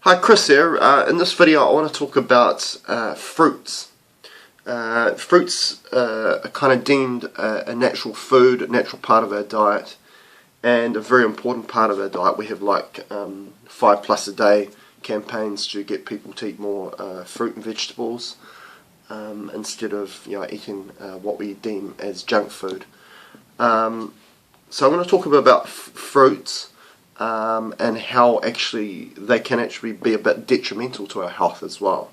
Hi, Chris here. In this video I want to talk about fruits. Fruits are kind of deemed a natural food, a natural part of our diet, and a very important part of our diet. We have like 5+ a day campaigns to get people to eat more fruit and vegetables instead of eating what we deem as junk food. So I'm going to talk about fruits. And how actually they can actually be a bit detrimental to our health as well.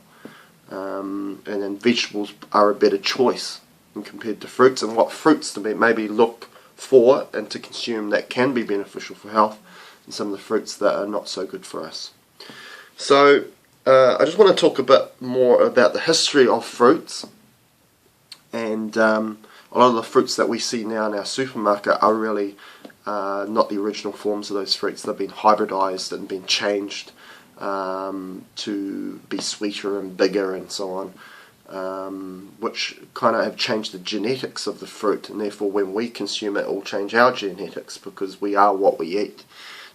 And then vegetables are a better choice when compared to fruits, and what fruits to maybe look for and to consume that can be beneficial for health, and some of the fruits that are not so good for us. So I just want to talk a bit more about the history of fruits, and a lot of the fruits that we see now in our supermarket are really not the original forms of those fruits. They've been hybridized and been changed to be sweeter and bigger and so on, which kind of have changed the genetics of the fruit, and therefore when we consume it will change our genetics because we are what we eat.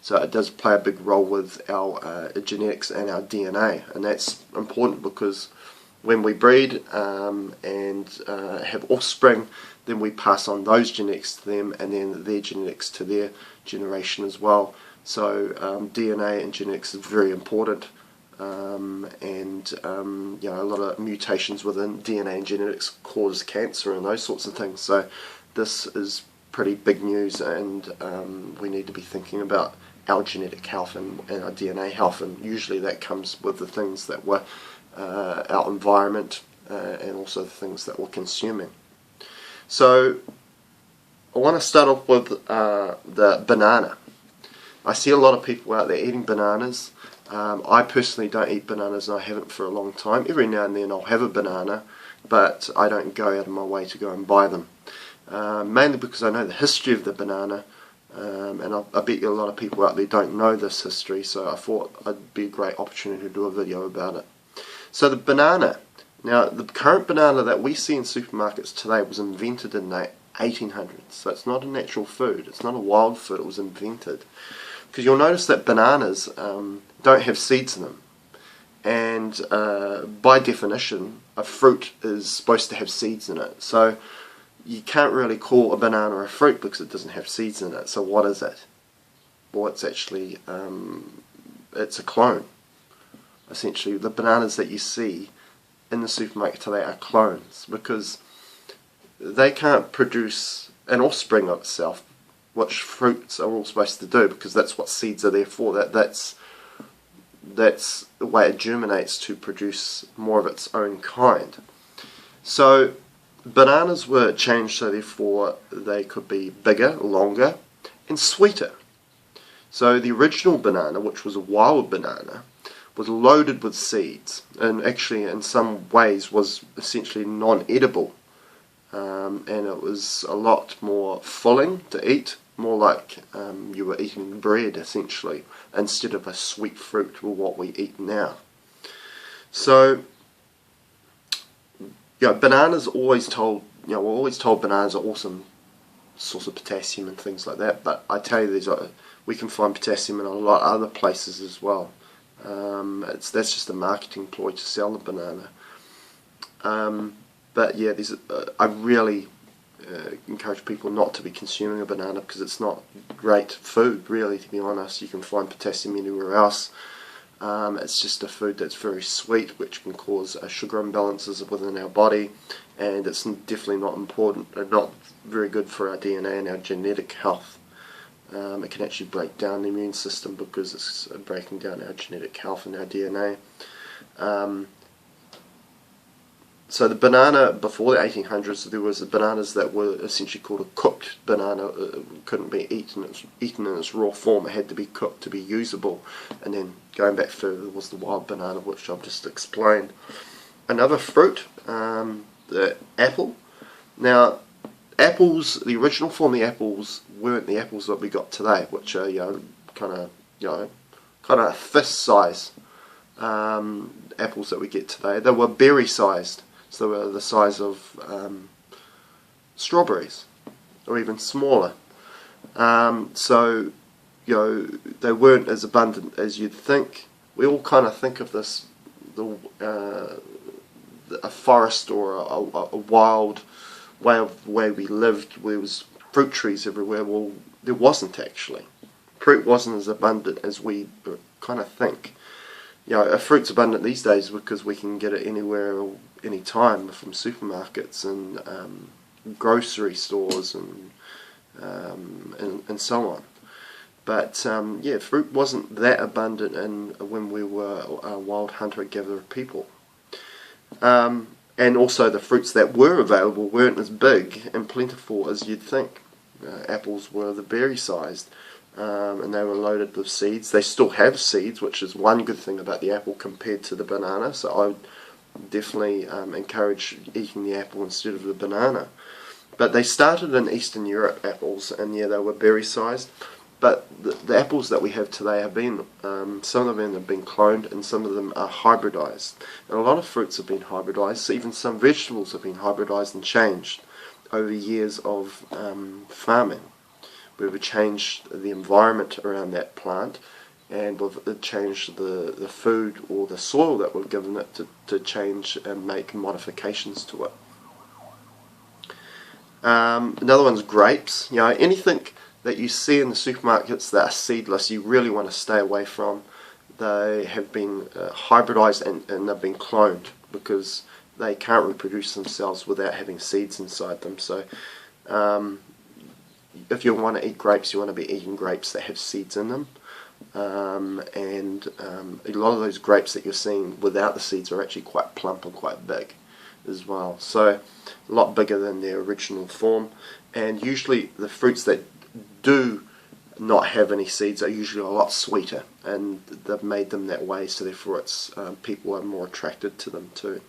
So it does play a big role with our genetics and our DNA, and that's important because when we breed and have offspring, then we pass on those genetics to them, and then their genetics to their generation as well. So DNA and genetics is very important, and a lot of mutations within DNA and genetics cause cancer and those sorts of things. So this is pretty big news, and we need to be thinking about our genetic health and our DNA health, and usually that comes with the things that were our environment and also the things that we're consuming. So I want to start off with the banana. I see a lot of people out there eating bananas. I personally don't eat bananas, and I haven't for a long time. Every now and then I'll have a banana, but I don't go out of my way to go and buy them. Mainly because I know the history of the banana, and I bet you a lot of people out there don't know this history, so I thought it'd be a great opportunity to do a video about it. So the banana. Now, the current banana that we see in supermarkets today was invented in the 1800s, so it's not a natural food, it's not a wild food, it was invented. Because you'll notice that bananas don't have seeds in them, and by definition, a fruit is supposed to have seeds in it, so you can't really call a banana a fruit because it doesn't have seeds in it. So what is it? Well, it's actually, it's a clone. Essentially, the bananas that you see in the supermarket today are clones, because they can't produce an offspring of itself, which fruits are all supposed to do, because that's what seeds are there for. That's the way it germinates, to produce more of its own kind. So bananas were changed so therefore they could be bigger, longer, and sweeter. So the original banana, which was a wild banana, was loaded with seeds, and actually in some ways was essentially non-edible, and it was a lot more filling to eat, more like you were eating bread essentially, instead of a sweet fruit or what we eat now. So bananas always told, we're always told bananas are awesome source of potassium and things like that, but I tell you, we can find potassium in a lot of other places as well. That's just a marketing ploy to sell the banana. But yeah, I really encourage people not to be consuming a banana, because it's not great food, really, to be honest. You can find potassium anywhere else. It's just a food that's very sweet, which can cause sugar imbalances within our body, and it's definitely not important and not very good for our DNA and our genetic health. It can actually break down the immune system because it's breaking down our genetic health and our DNA. So the banana, before the 1800s, there was bananas that were essentially called a cooked banana. It couldn't be eaten in its raw form. It had to be cooked to be usable. And then going back further was the wild banana, which I've just explained. Another fruit, the apple. Now, apples, the original form of the apples weren't the apples that we got today, which are kind of fist size apples that we get today. They were berry sized, so they were the size of strawberries, or even smaller. So they weren't as abundant as you'd think. we all kind of think of this, a forest or a wild way we lived, where there was fruit trees everywhere. Well, there wasn't actually. Fruit wasn't as abundant as we kind of think. Fruit's abundant these days because we can get it anywhere, any time, from supermarkets and grocery stores and so on. But fruit wasn't that abundant when we were wild hunter-gatherer people. And also the fruits that were available weren't as big and plentiful as you'd think. Apples were the berry-sized, and they were loaded with seeds. They still have seeds, which is one good thing about the apple compared to the banana. So I would definitely encourage eating the apple instead of the banana. But they started in Eastern Europe, apples, and they were berry-sized. But the apples that we have today have been, some of them have been cloned and some of them are hybridized. And a lot of fruits have been hybridized, even some vegetables have been hybridized and changed over years of farming. We've changed the environment around that plant, and we've changed the food or the soil that we've given it to change and make modifications to it. Another one's grapes. Anything that you see in the supermarkets that are seedless, you really want to stay away from. They have been hybridized and they've been cloned because they can't reproduce themselves without having seeds inside them. So if you want to eat grapes, you want to be eating grapes that have seeds in them. And a lot of those grapes that you're seeing without the seeds are actually quite plump and quite big as well. So a lot bigger than their original form. And usually the fruits that do not have any seeds are usually a lot sweeter, and they've made them that way, so therefore people are more attracted to them too.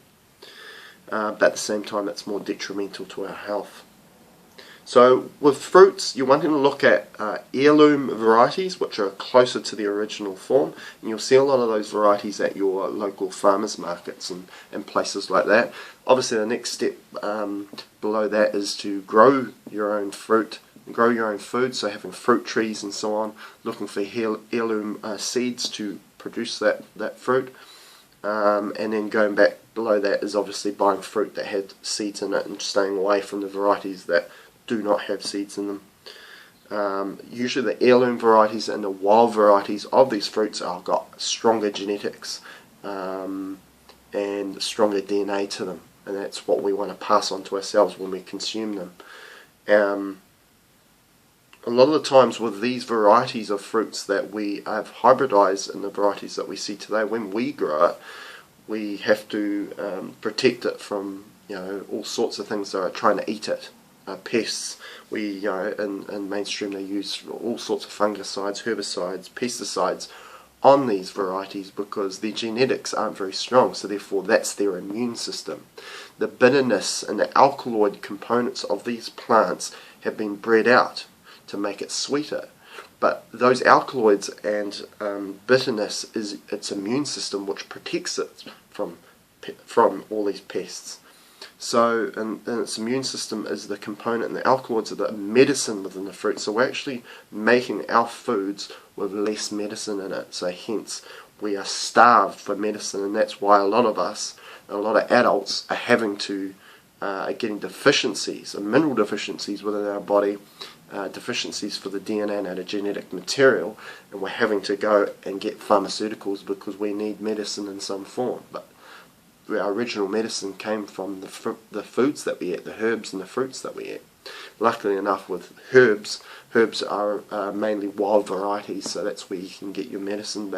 But at the same time, that's more detrimental to our health. So with fruits, you're wanting to look at heirloom varieties, which are closer to the original form, and you'll see a lot of those varieties at your local farmers markets and places like that. Obviously the next step below that is to grow your own fruit, grow your own food, so having fruit trees and so on, looking for heirloom seeds to produce that fruit. And then going back below that is obviously buying fruit that had seeds in it and staying away from the varieties that do not have seeds in them. Usually the heirloom varieties and the wild varieties of these fruits have got stronger genetics and stronger DNA to them, and that's what we want to pass on to ourselves when we consume them. A lot of the times with these varieties of fruits that we have hybridized and the varieties that we see today, when we grow it, we have to protect it from all sorts of things that are trying to eat it. Pests. In mainstream they use all sorts of fungicides, herbicides, pesticides on these varieties because their genetics aren't very strong, so therefore that's their immune system. The bitterness and the alkaloid components of these plants have been bred out to make it sweeter, but those alkaloids and bitterness is its immune system, which protects it from all these pests. So, and its immune system is the component, and the alkaloids are the medicine within the fruit. So we're actually making our foods with less medicine in it. So hence, we are starved for medicine, and that's why a lot of us, a lot of adults, are having to, are getting deficiencies, mineral deficiencies within our body, deficiencies for the DNA and our genetic material, and we're having to go and get pharmaceuticals because we need medicine in some form. But our original medicine came from the foods that we ate, the herbs and the fruits that we ate. Luckily enough, with herbs are mainly wild varieties, so that's where you can get your medicine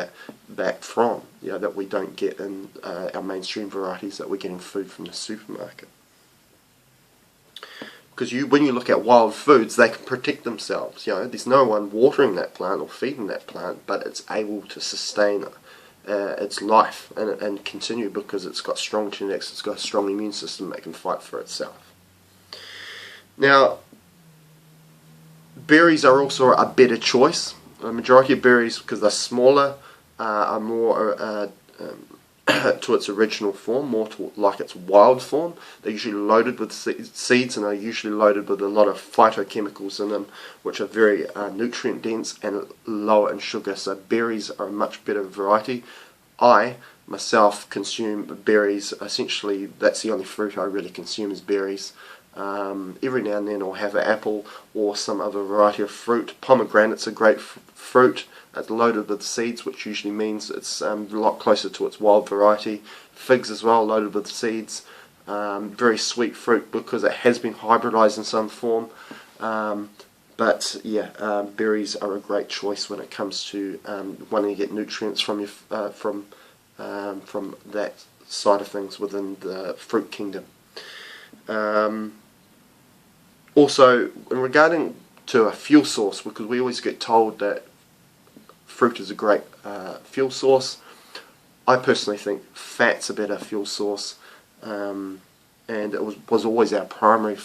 back from, that we don't get in our mainstream varieties that we're getting food from the supermarket. Because when you look at wild foods, they can protect themselves. There's no one watering that plant or feeding that plant, but it's able to sustain its life and continue because it's got strong genetics, it's got a strong immune system that can fight for itself. Now, berries are also a better choice. A majority of berries, because they're smaller, are more to its original form, more to like its wild form. They're usually loaded with seeds, and are usually loaded with a lot of phytochemicals in them, which are very nutrient dense and lower in sugar. So berries are a much better variety I myself consume berries. Essentially, that's the only fruit I really consume is berries. Every now and then I'll have an apple or some other variety of fruit. Pomegranate's a great fruit. It's loaded with seeds, which usually means it's a lot closer to its wild variety. Figs as well, loaded with seeds. Very sweet fruit because it has been hybridized in some form. But yeah, berries are a great choice when it comes to wanting to get nutrients from your from that side of things within the fruit kingdom. Also, regarding to a fuel source, because we always get told that fruit is a great fuel source, I personally think fat's a better fuel source, and it was always our primary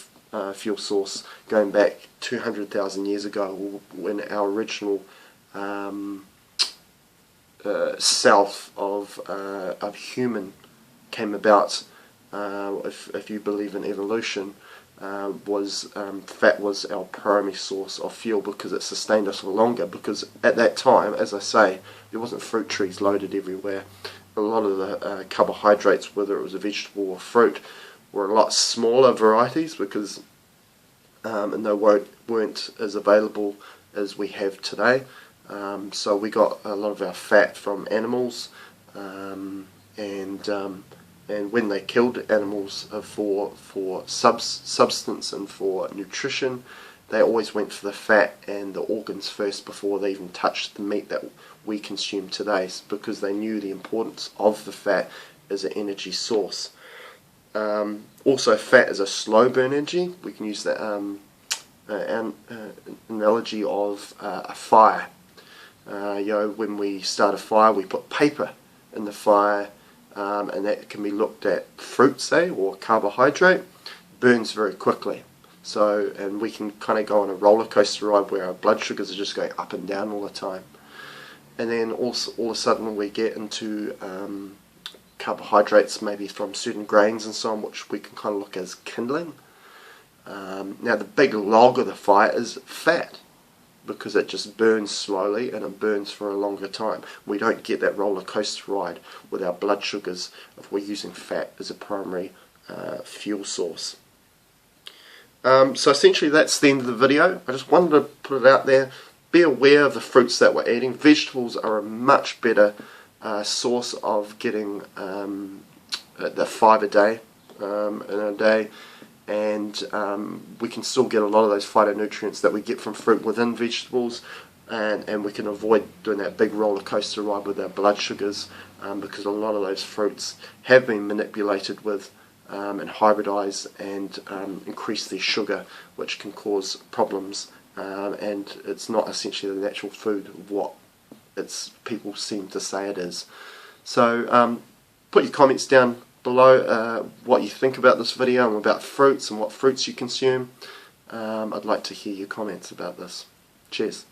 fuel source going back 200,000 years ago, when our original self of human came about. If you believe in evolution, fat was our primary source of fuel because it sustained us for longer. Because at that time, as I say, there wasn't fruit trees loaded everywhere. A lot of the carbohydrates, whether it was a vegetable or fruit, were a lot smaller varieties because and they weren't as available as we have today. So we got a lot of our fat from animals, and when they killed animals for substance and for nutrition, they always went for the fat and the organs first before they even touched the meat that we consume today, because they knew the importance of the fat as an energy source. Also, fat is a slow burn energy. We can use that analogy of a fire. When we start a fire, we put paper in the fire, and that can be looked at fruit, say, or carbohydrate. Burns very quickly. So, and we can kind of go on a roller coaster ride where our blood sugars are just going up and down all the time. And then also, all of a sudden we get into carbohydrates, maybe from certain grains and so on, which we can kind of look as kindling. Now the big log of the fire is fat, because it just burns slowly and it burns for a longer time. We don't get that roller coaster ride with our blood sugars if we're using fat as a primary fuel source. So essentially that's the end of the video. I just wanted to put it out there. Be aware of the fruits that we're eating. Vegetables are a much better source of getting the 5 a day in a day, and we can still get a lot of those phytonutrients that we get from fruit within vegetables, and we can avoid doing that big roller coaster ride with our blood sugars, because a lot of those fruits have been manipulated with and hybridized and increase their sugar, which can cause problems, and it's not essentially the natural food of what people seem to say it is. So put your comments down below what you think about this video and about fruits and what fruits you consume. I'd like to hear your comments about this. Cheers.